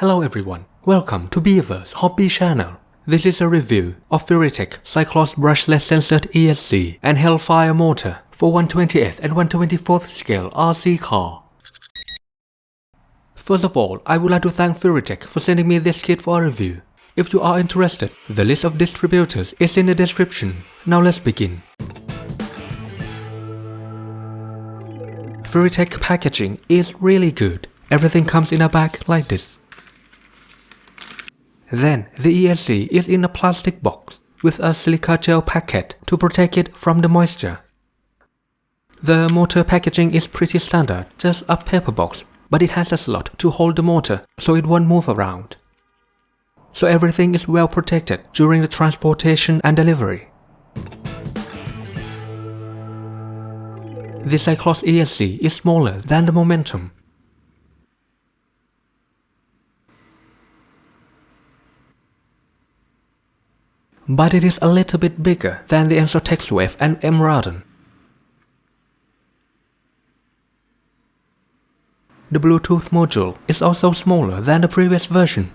Hello everyone, welcome to Beaver's Hobby channel. This is a review of Furitek Cyclos Brushless Censored ESC and Hellfire Motor for 1/20th and 1/24th scale RC car. First of all, I would like to thank Furitek for sending me this kit for a review. If you are interested, the list of distributors is in the description. Now let's begin. Furitek packaging is really good. Everything comes in a bag like this. Then the ESC is in a plastic box with a silica gel packet to protect it from the moisture. The motor packaging is pretty standard, just a paper box, but it has a slot to hold the motor so it won't move around. So everything is well protected during the transportation and delivery. The Cyclos ESC is smaller than the Momentum. But it is a little bit bigger than the ESC Wave and Emerald. The Bluetooth module is also smaller than the previous version.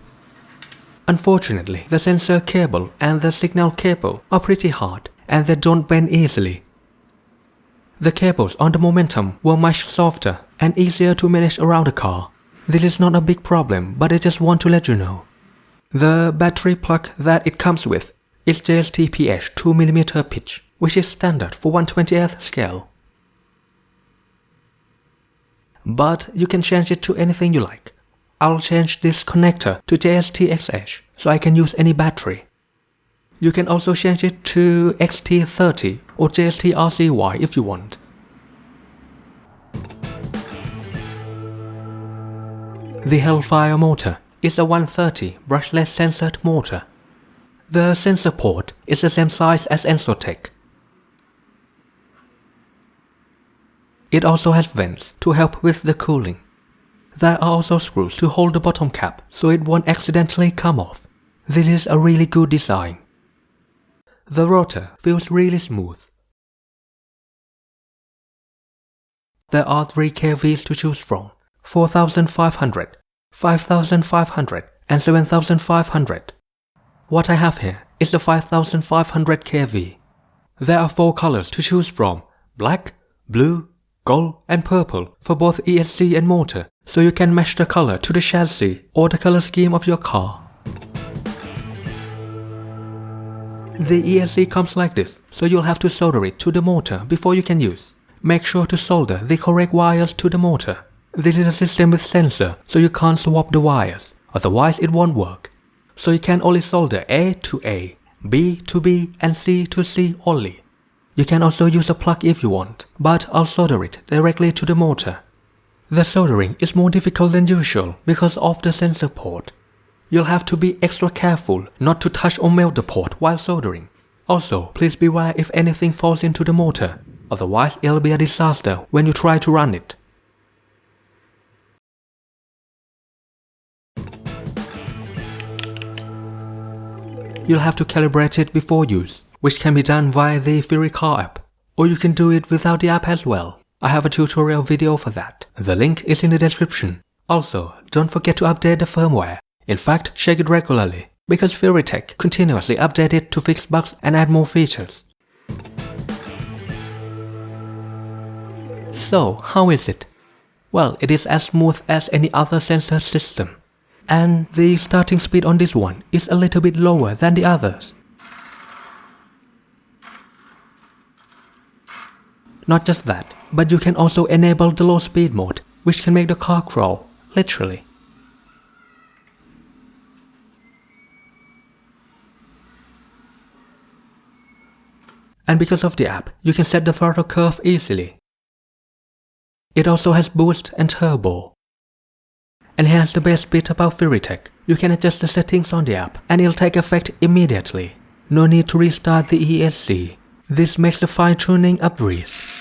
Unfortunately, the sensor cable and the signal cable are pretty hard and they don't bend easily. The cables on the Momentum were much softer and easier to manage around the car. This is not a big problem, but I just want to let you know. The battery plug that it comes with is JST-PH 2mm pitch, which is standard for 1/20th scale. But you can change it to anything you like. I'll change this connector to JST-XH so I can use any battery. You can also change it to XT30 or JST-RCY if you want. The Hellfire Motor is a 130 brushless censored motor. The sensor port is the same size as Ensotech. It also has vents to help with the cooling. There are also screws to hold the bottom cap so it won't accidentally come off. This is a really good design. The rotor feels really smooth. There are 3 kVs to choose from: 4500, 5500 and 7500. What I have here is the 5500 kV. There are 4 colors to choose from: black, blue, gold and purple for both ESC and motor, so you can match the color to the chassis or the color scheme of your car. The ESC comes like this, so you'll have to solder it to the motor before you can use. Make sure to solder the correct wires to the motor. This is a system with sensor, so you can't swap the wires, otherwise it won't work. So you can only solder A to A, B to B and C to C only. You can also use a plug if you want, but I'll solder it directly to the motor. The soldering is more difficult than usual because of the sensor port. You'll have to be extra careful not to touch or melt the port while soldering. Also, please beware if anything falls into the motor, otherwise it'll be a disaster when you try to run it. You'll have to calibrate it before use, which can be done via the Furitek app, or you can do it without the app as well. I have a tutorial video for that. The link is in the description. Also, don't forget to update the firmware. In fact, check it regularly, because Furitek continuously updates it to fix bugs and add more features. So, how is it? Well, it is as smooth as any other sensor system. And the starting speed on this one is a little bit lower than the others. Not just that, but you can also enable the low speed mode, which can make the car crawl, literally. And because of the app, you can set the throttle curve easily. It also has boost and turbo. And here's the best bit about Furitek. You can adjust the settings on the app and it'll take effect immediately. No need to restart the ESC. This makes the fine-tuning a breeze.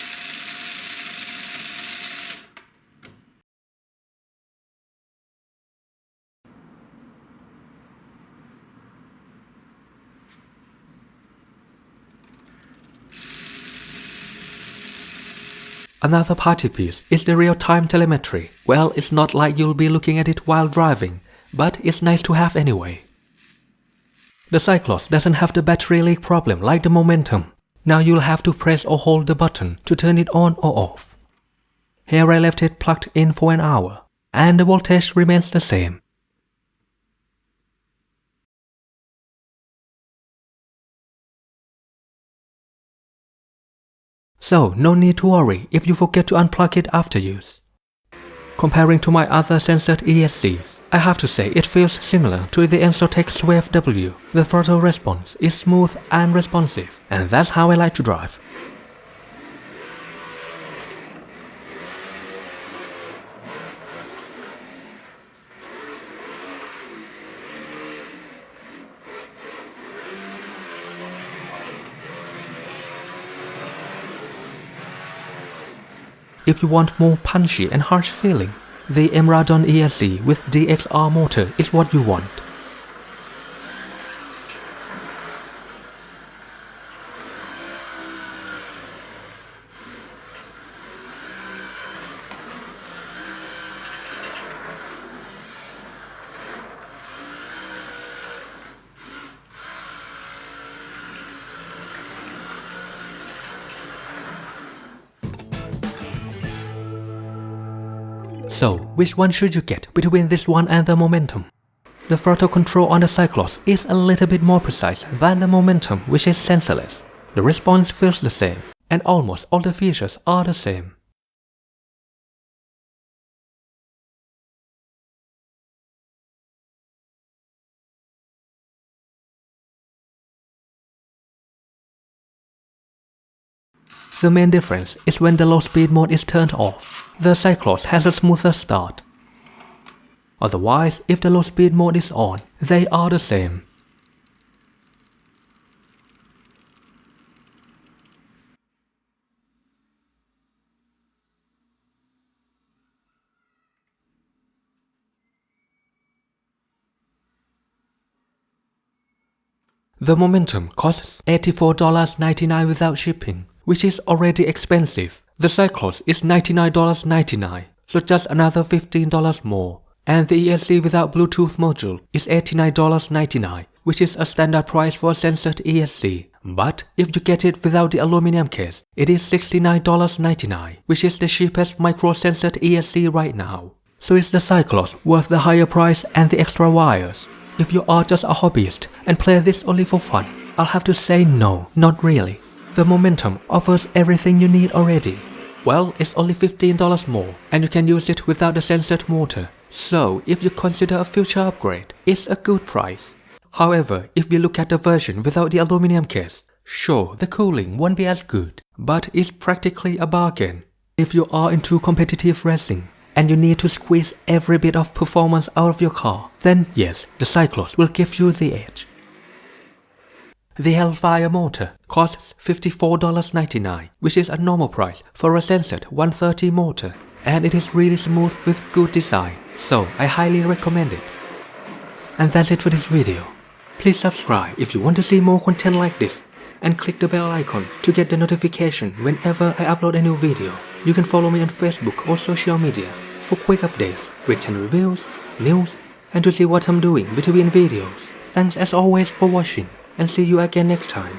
Another party piece is the real-time telemetry. Well, it's not like you'll be looking at it while driving, but it's nice to have anyway. The Cyclos doesn't have the battery leak problem like the Momentum. Now you'll have to press or hold the button to turn it on or off. Here I left it plugged in for an hour, and the voltage remains the same. So no need to worry if you forget to unplug it after use. Comparing to my other censored ESCs, I have to say it feels similar to the Furitek Cyclos W. The throttle response is smooth and responsive, and that's how I like to drive. If you want more punchy and harsh feeling, the Emradon ESC with DXR motor is what you want. So, which one should you get between this one and the Momentum? The throttle control on the Cyclos is a little bit more precise than the Momentum, which is sensorless. The response feels the same, and almost all the features are the same. The main difference is when the low speed mode is turned off. The Cyclos has a smoother start. Otherwise, if the low speed mode is on, they are the same. The Momentum costs $84.99 without shipping, which is already expensive. The Cyclos is $99.99, so just another $15 more. And the ESC without Bluetooth module is $89.99, which is a standard price for a censored ESC. But if you get it without the aluminum case, it is $69.99, which is the cheapest micro-censored ESC right now. So is the Cyclos worth the higher price and the extra wires? If you are just a hobbyist and play this only for fun, I'll have to say no, not really. The Momentum offers everything you need already. Well, it's only $15 more, and you can use it without the censored motor. So, if you consider a future upgrade, it's a good price. However, if we look at the version without the aluminum case, sure, the cooling won't be as good, but it's practically a bargain. If you are into competitive racing, and you need to squeeze every bit of performance out of your car, then yes, the Cyclos will give you the edge. The Hellfire Motor costs $54.99, which is a normal price for a censored 130 motor, and it is really smooth with good design, so I highly recommend it. And that's it for this video. Please subscribe if you want to see more content like this, and click the bell icon to get the notification whenever I upload a new video. You can follow me on Facebook or social media for quick updates, written reviews, news, and to see what I'm doing between videos. Thanks as always for watching, and see you again next time.